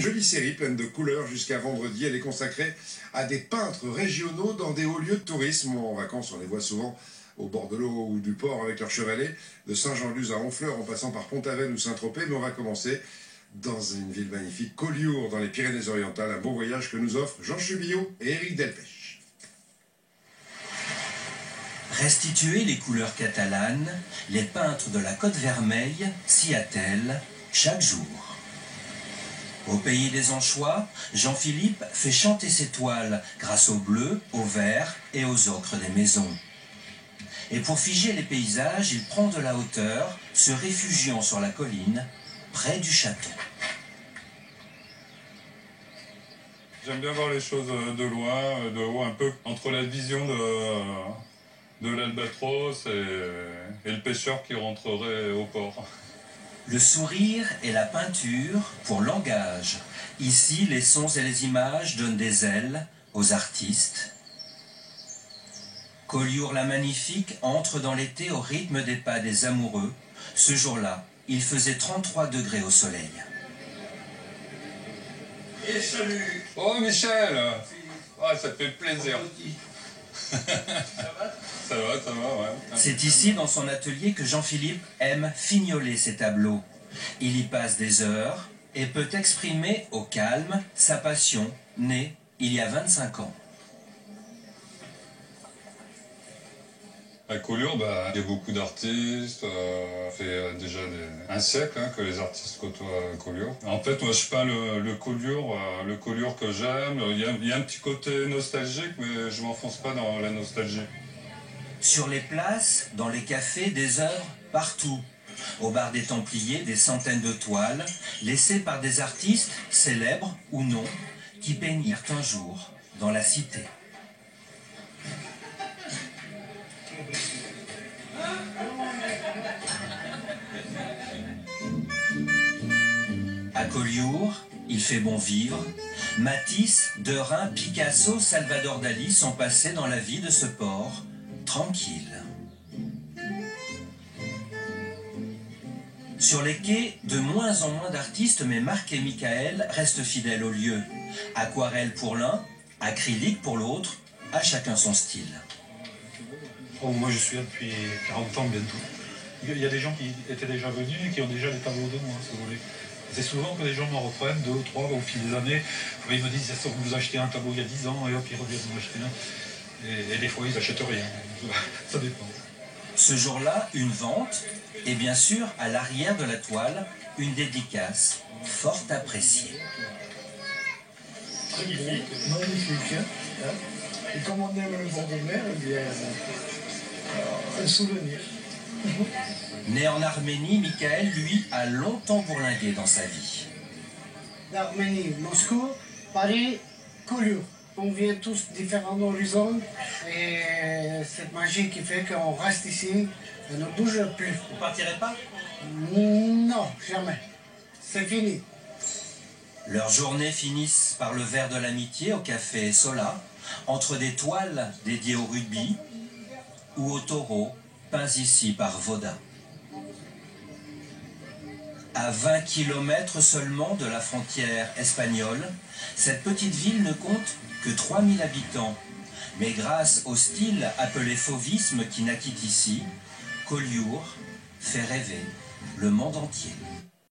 jolie série pleine de couleurs jusqu'à vendredi. Elle est consacrée à des peintres régionaux dans des hauts lieux de tourisme. En vacances, on les voit souvent au bord de l'eau ou du port avec leurs chevalets, de Saint-Jean-de-Luz à Honfleur en passant par Pont-Aven ou Saint-Tropez. Mais on va commencer dans une ville magnifique, Collioure, dans les Pyrénées-Orientales. Un beau voyage que nous offrent Jean Chubillot et Éric Delpech. Restituer les couleurs catalanes, les peintres de la Côte Vermeille s'y attellent chaque jour. Au pays des Anchois, Jean-Philippe fait chanter ses toiles grâce au bleu, au vert et aux ocres des maisons. Et pour figer les paysages, il prend de la hauteur, se réfugiant sur la colline, près du château. J'aime bien voir les choses de loin, de haut, un peu entre la vision de l'albatros et le pêcheur qui rentrerait au port. Le sourire et la peinture pour langage. Ici, les sons et les images donnent des ailes aux artistes. Collioure la magnifique entre dans l'été au rythme des pas des amoureux. Ce jour-là, il faisait 33 degrés au soleil. Et salut. Oh Michel, ça fait plaisir. Ça va, ouais. C'est ici, dans son atelier, que Jean-Philippe aime fignoler ses tableaux. Il y passe des heures et peut exprimer au calme sa passion, née il y a 25 ans. À Collioure, il y a beaucoup d'artistes, ça fait déjà un siècle que les artistes côtoient Collioure. En fait, moi je peins le Collioure que j'aime. Il y a un petit côté nostalgique, mais je m'enfonce pas dans la nostalgie. Sur les places, dans les cafés, des œuvres partout. Au bar des Templiers, des centaines de toiles, laissées par des artistes, célèbres ou non, qui peignirent un jour dans la cité. À Collioure, il fait bon vivre. Matisse, Derain, Picasso, Salvador Dali sont passés dans la vie de ce port, tranquille. Sur les quais, de moins en moins d'artistes, mais Marc et Michael restent fidèles au lieu. Aquarelle pour l'un, acrylique pour l'autre, à chacun son style. Oh, moi je suis là depuis 40 ans bientôt. Il y a des gens qui étaient déjà venus et qui ont déjà des tableaux de moi, si vous voulez. C'est souvent que les gens me reprennent 2 ou 3 au fil des années. Ils me disent, est-ce que vous achetez un tableau il y a 10 ans, et hop, ils reviennent m'acheter un. Et des fois, ils n'achètent rien. Ça dépend. Ce jour-là, une vente, et bien sûr, à l'arrière de la toile, une dédicace fort appréciée. Magnifique. Et comme on aime le bord de mer, eh bien, un souvenir. Né en Arménie, Michael, lui, a longtemps bourlingué dans sa vie. L'Arménie, Moscou, Paris, Collioure. On vient tous différents horizons et cette magie qui fait qu'on reste ici, on ne bouge plus. Vous partirez pas? Non, jamais. C'est fini. Leurs journées finissent par le verre de l'amitié au café Sola, entre des toiles dédiées au rugby ou aux taureaux, peints ici par Vaudin. À 20 km seulement de la frontière espagnole, cette petite ville ne compte que 3000 habitants. Mais grâce au style appelé fauvisme qui naquit ici, Collioure fait rêver le monde entier.